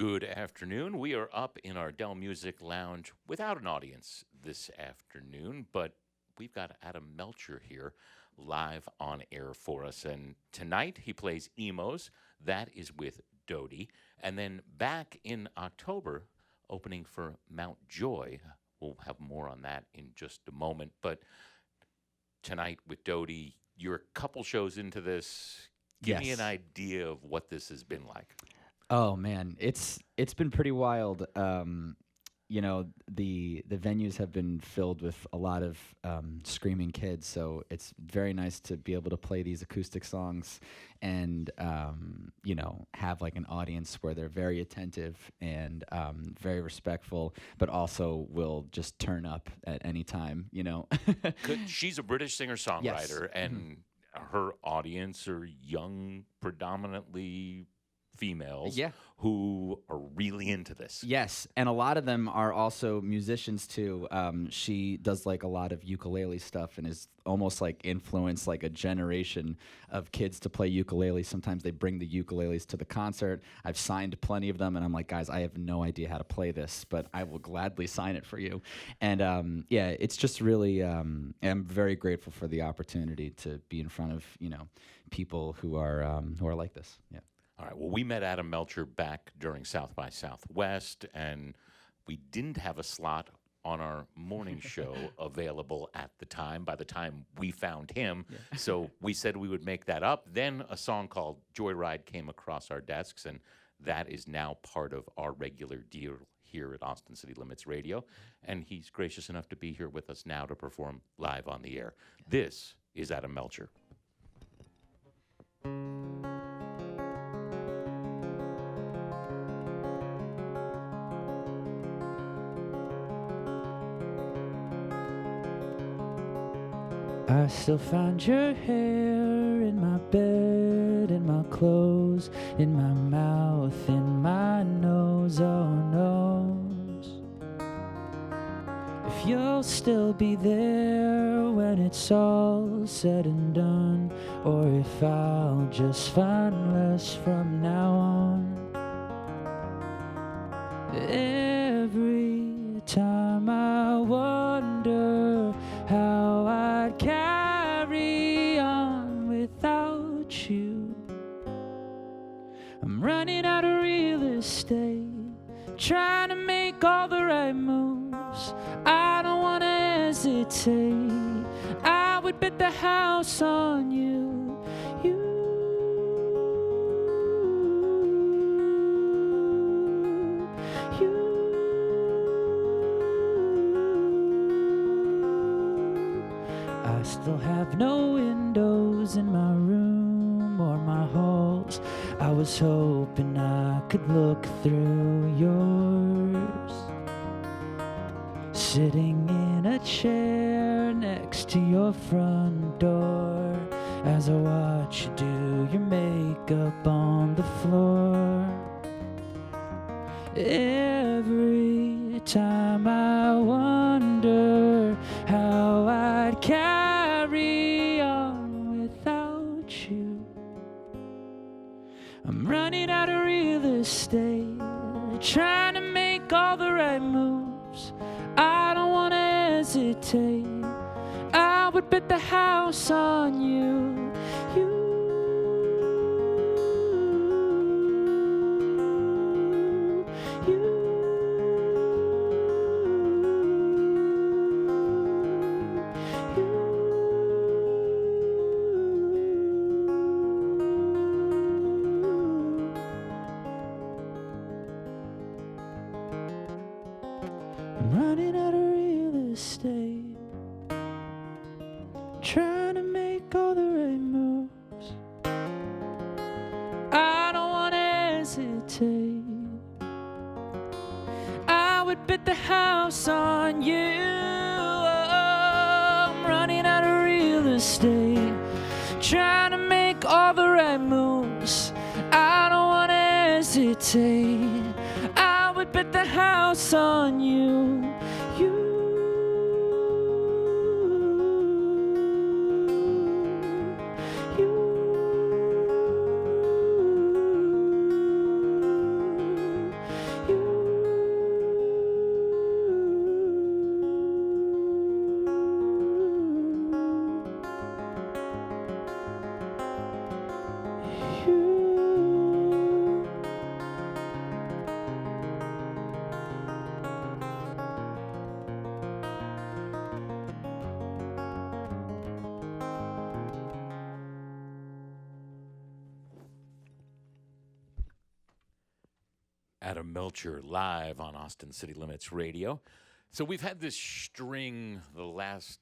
Good afternoon. We are up in our Dell Music Lounge without an audience this afternoon, but we've got Adam Melchor here live on air for us. And tonight he plays Emos. That is with Dodie. And then back in October, opening for Mount Joy. We'll have more on that in just a moment. But tonight with Dodie, you're a couple shows into this. Give me an idea of what this has been like. Oh man, it's been pretty wild. You know, the venues have been filled with a lot of screaming kids, so it's very nice to be able to play these acoustic songs and you know, have like an audience where they're very attentive and very respectful, but also will just turn up at any time. You know, She's a British singer-songwriter, Yes. and her audience are young, predominantly females who are really into this. Yes, and a lot of them are also musicians too. She does like a lot of ukulele stuff and is almost like influenced like a generation of kids to play ukulele. Sometimes they bring the ukuleles to the concert. I've signed plenty of them, and I'm like, guys, I have no idea how to play this, but I will gladly sign it for you. And yeah, it's just really, I'm very grateful for the opportunity to be in front of, you know, people who are like this. Yeah. All right, well, we met Adam Melchor back during South by Southwest, and we didn't have a slot on our morning show available at the time, by the time we found him. So we said we would make that up. Then a song called Joyride came across our desks, and that is now part of our regular deal here at Austin City Limits Radio. And he's gracious enough to be here with us now to perform live on the air. This is Adam Melchor. I still find your hair in my bed, in my clothes, in my mouth, in my nose, oh nose. If you'll still be there when it's all said and done, or if I'll just find less from now on. Every time I wonder how I'd carry on without you. I'm running out of real estate, trying to make all the right moves. I don't want to hesitate, I would bet the house on you. I still have no windows in my room or my halls. I was hoping I could look through yours. Sitting in a chair next to your front door as I watch you do your makeup on the floor. Every time I wonder how I'd carry on without you. I'm running out of real estate, trying to make all the right moves. I don't want to hesitate, I would bet the house on you. I'm running out of real estate, trying to make all the right moves. I don't want to hesitate, I would bet the house on you. I'm running out of real estate, trying to make all the right moves. I don't want to hesitate, I would bet the house on you. Adam Melchor live on Austin City Limits Radio. So we've had this string the last,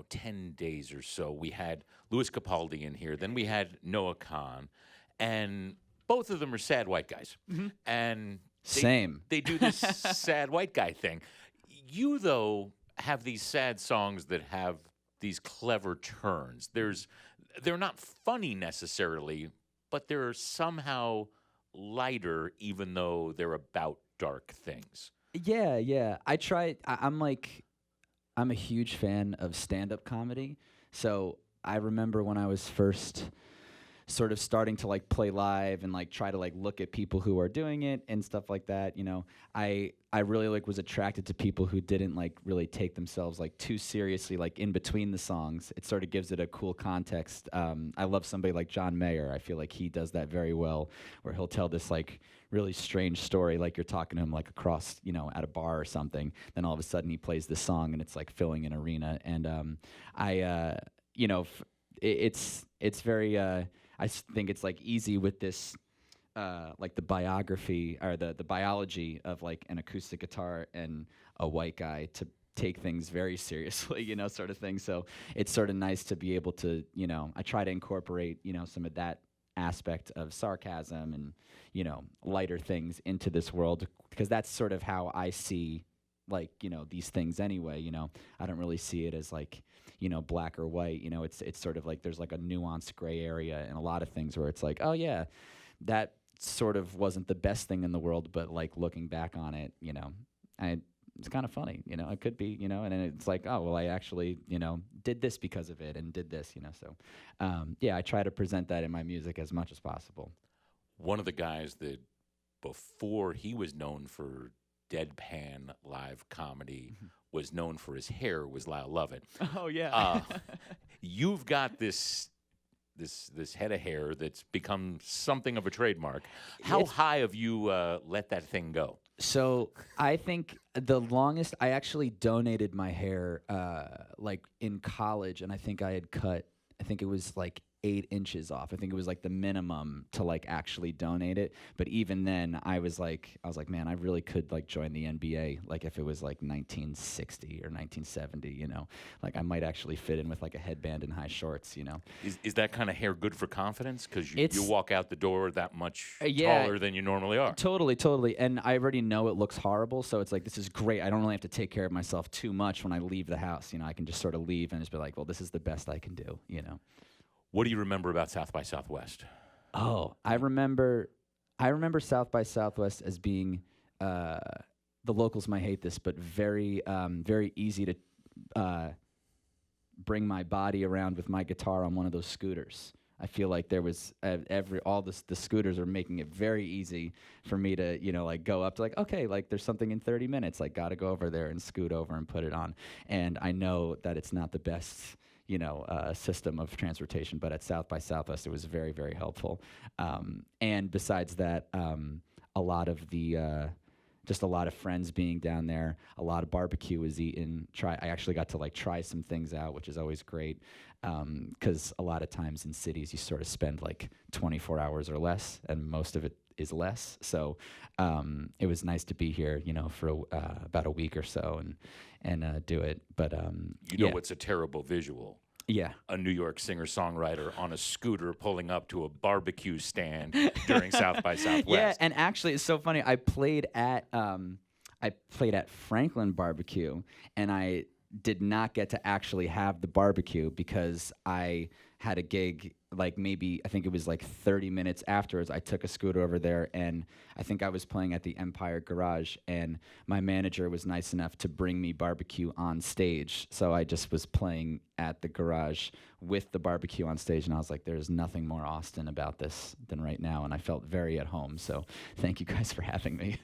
10 days or so. We had Louis Capaldi in here, then we had Noah Kahn, and both of them are sad white guys. And Same. they do this sad white guy thing. You, though, have these sad songs that have these clever turns. They're not funny necessarily, but they're somehow lighter, even though they're about dark things. Yeah. I'm a huge fan of stand-up comedy. So I remember when I was first sort of starting to like play live and like try to like look at people who are doing it and stuff like that, I really like was attracted to people who didn't like really take themselves like too seriously, like in between the songs. It sort of gives it a cool context. I love somebody like John Mayer. I feel like he does that very well, where he'll tell this like really strange story, like you're talking to him like across, at a bar or something. Then all of a sudden he plays this song and it's like filling an arena. And it's very. I think it's like easy with this, like the biography or the biology of like an acoustic guitar and a white guy to take things very seriously, sort of thing. So it's sort of nice to be able to, I try to incorporate, some of that aspect of sarcasm and, lighter things into this world, because that's sort of how I see like, these things anyway. I don't really see it as like, black or white. It's sort of like there's like a nuanced gray area in a lot of things where it's like, oh yeah, that sort of wasn't the best thing in the world, but like looking back on it, it's kind of funny, it could be, and then it's like, oh, well, I actually, did this because of it and did this, so yeah, I try to present that in my music as much as possible. One of the guys that before he was known for deadpan live comedy was known for his hair was Lyle Lovett. Oh yeah. You've got this head of hair that's become something of a trademark. How high have you let that thing go? So I think the longest I actually donated my hair like in college, and I think I had cut. I think it was like 8 inches off. I think it was like the minimum to like actually donate it. But even then, I was like, man, I really could like join the NBA. Like if it was like 1960 or 1970, like I might actually fit in with like a headband and high shorts. Is that kind of hair good for confidence? Because you walk out the door that much taller than you normally are. Totally. And I already know it looks horrible, so it's like this is great. I don't really have to take care of myself too much when I leave the house. I can just sort of leave and just be like, well, this is the best I can do. What do you remember about South by Southwest? Oh, I remember South by Southwest as being, the locals might hate this, but very, very easy to bring my body around with my guitar on one of those scooters. I feel like there was the scooters are making it very easy for me to, like go up to like, okay, like there's something in 30 minutes, like gotta go over there and scoot over and put it on. And I know that it's not the best, system of transportation, but at South by Southwest, it was very, very helpful. And besides that, a lot of friends being down there, a lot of barbecue was eaten. I actually got to like try some things out, which is always great. Because a lot of times in cities, you sort of spend like 24 hours or less, and most of it is less. So it was nice to be here, for about a week or so and do it. But what's a terrible visual? Yeah. A New York singer-songwriter on a scooter pulling up to a barbecue stand during South by Southwest. Yeah, and actually, it's so funny. I played at Franklin Barbecue, and I did not get to actually have the barbecue because I had a gig like maybe I think it was like 30 minutes afterwards. I took a scooter over there, and I think I was playing at the Empire Garage, and my manager was nice enough to bring me barbecue on stage. So I just was playing at the garage with the barbecue on stage, and I was like, there's nothing more Austin about this than right now, and I felt very at home. So thank you guys for having me.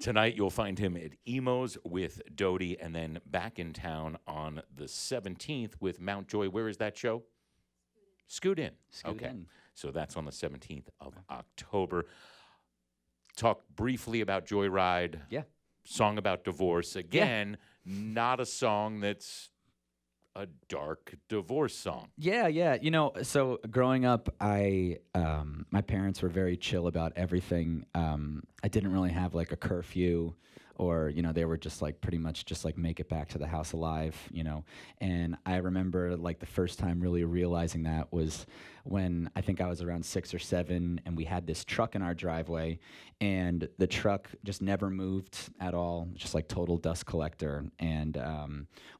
Tonight, you'll find him at Emo's with Doty, and then back in town on the 17th with Mount Joy. Where is that show? Scoot In. So that's on the 17th of October. Talk briefly about Joyride. Yeah. Song about divorce. Again, not a song that's a dark divorce song. Yeah, yeah. You know, so growing up, my parents were very chill about everything. I didn't really have like a curfew, or they were just like pretty much just like make it back to the house alive. And I remember like the first time really realizing that was when I think I was around 6 or 7, and we had this truck in our driveway, and the truck just never moved at all, just like total dust collector. And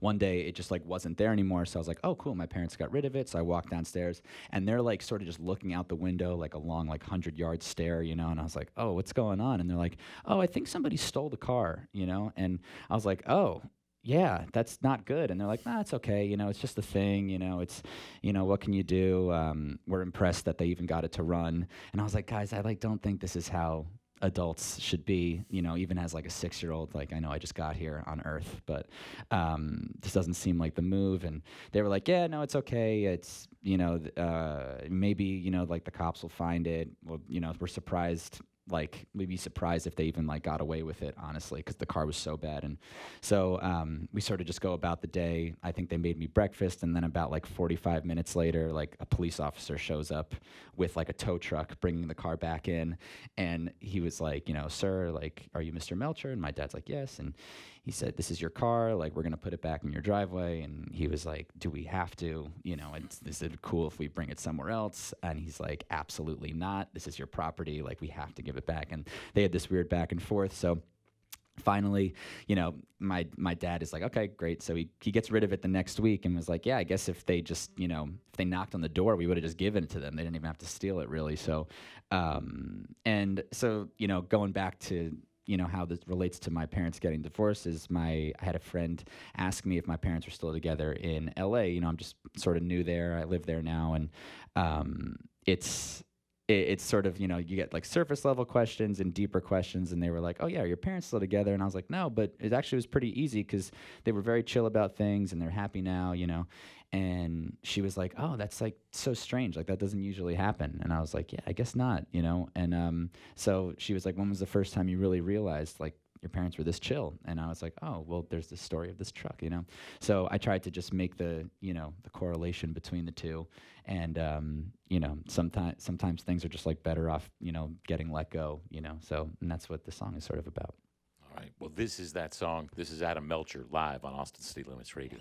one day it just like wasn't there anymore, so I was like, oh cool, my parents got rid of it. So I walked downstairs, and they're like sort of just looking out the window like a long like 100-yard stare, and I was like, oh, what's going on? And they're like, oh, I think somebody stole the car, and I was like, oh yeah, that's not good. And they're like, nah, it's okay. It's just a thing. It's, what can you do? We're impressed that they even got it to run. And I was like, guys, I like don't think this is how adults should be, even as like a 6-year-old. Like, I know I just got here on Earth, but this doesn't seem like the move. And they were like, yeah, no, it's okay. It's, maybe, like the cops will find it. Well, we're surprised. Like, we'd be surprised if they even like got away with it, honestly, because the car was so bad. And so we sort of just go about the day. I think they made me breakfast, and then about like 45 minutes later, like a police officer shows up with like a tow truck bringing the car back in, and he was like, sir, like, are you Mr. Melchor? And my dad's like, yes. And he said, this is your car, like, we're gonna put it back in your driveway. And he was like, do we have to, is it cool if we bring it somewhere else? And he's like, absolutely not, this is your property, like, we have to give it back. And they had this weird back and forth. So finally, my dad is like, okay, great. So he gets rid of it the next week, and was like, yeah, I guess if they just, if they knocked on the door, we would have just given it to them. They didn't even have to steal it, really. So, and so, going back to, how this relates to my parents getting divorced is I had a friend ask me if my parents were still together in LA. I'm just sort of new there. I live there now. And it's sort of, you get like surface level questions and deeper questions. And they were like, oh yeah, are your parents still together? And I was like, no, but it actually was pretty easy because they were very chill about things and they're happy now, And she was like, oh, that's like so strange. Like, that doesn't usually happen. And I was like, yeah, I guess not, And so she was like, when was the first time you really realized like your parents were this chill? And I was like, oh, well, there's this story of this truck, So I tried to just make the correlation between the two. And, sometimes things are just like better off, getting let go, So, and that's what the song is sort of about. All right. Well, this is that song. This is Adam Melchor live on Austin City Limits Radio.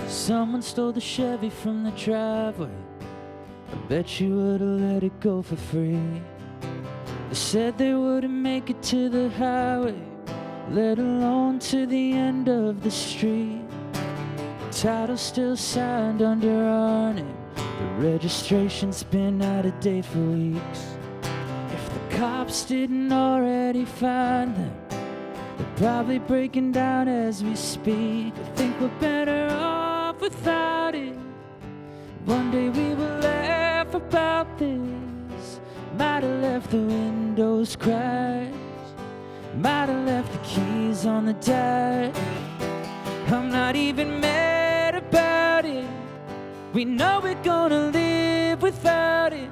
Someone stole the Chevy from the driveway. I bet you would've let it go for free. They said they wouldn't make it to the highway, let alone to the end of the street. The title's still signed under our name, the registration's been out of date for weeks. If the cops didn't already find them, they're probably breaking down as we speak. I think we're better off without it. One day we will laugh about this. Might have left the windows cracked, might have left the keys on the dash. I'm not even mad about it. We know we're gonna live without it.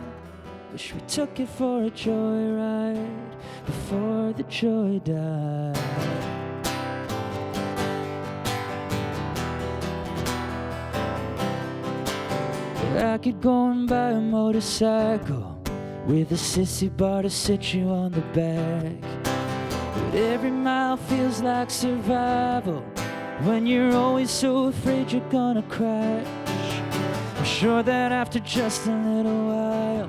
Wish we took it for a joyride before the joy died. I could go and buy a motorcycle with a sissy bar to sit you on the back. But every mile feels like survival when you're always so afraid you're gonna crash. I'm sure that after just a little while,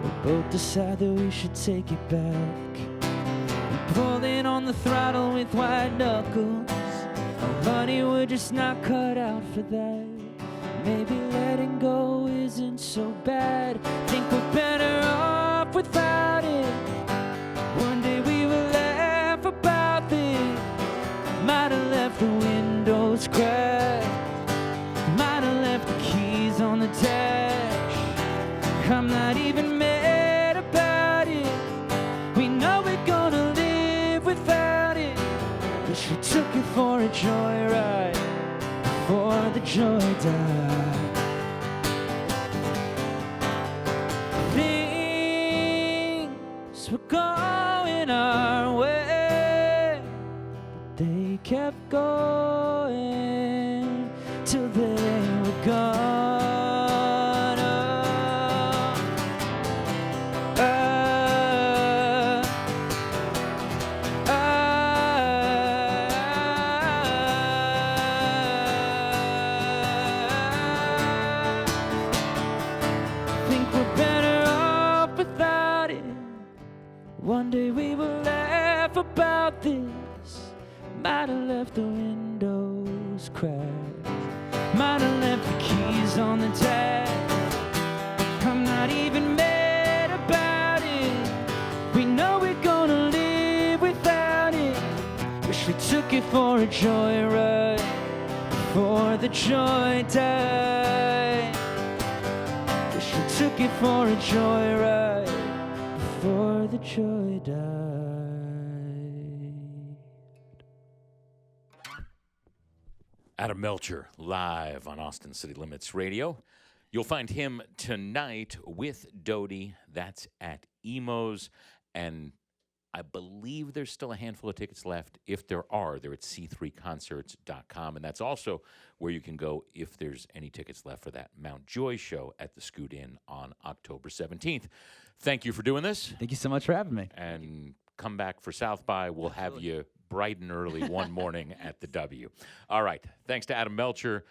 we'll both decide that we should take it back. And pulling on the throttle with white knuckles. Oh honey, we're just not cut out for that. Maybe letting go isn't so bad. Think we're better off without it. One day we will laugh about this. Might have left the windows cracked, might have left the keys on the dash. I'm not even mad about it. We know we're gonna live without it. Wish we took it for a joyride before the joy died. things were going our way, but they kept going till they were gone. Think we're better off without it. One day we will laugh about this. Might have left the windows cracked, might have left the keys on the tag. I'm not even mad about it. We know we're gonna live without it. Wish we took it for a joyride before the joy died. Wish we took it for a joyride before the joy died. Adam Melchor, live on Austin City Limits Radio. You'll find him tonight with Dodie. That's at Emo's. And I believe there's still a handful of tickets left. If there are, they're at c3concerts.com. And that's also where you can go if there's any tickets left for that Mount Joy show at the Scoot Inn on October 17th. Thank you for doing this. Thank you so much for having me. And come back for South by. We'll have you bright and early one morning at the W. All right. Thanks to Adam Melchor.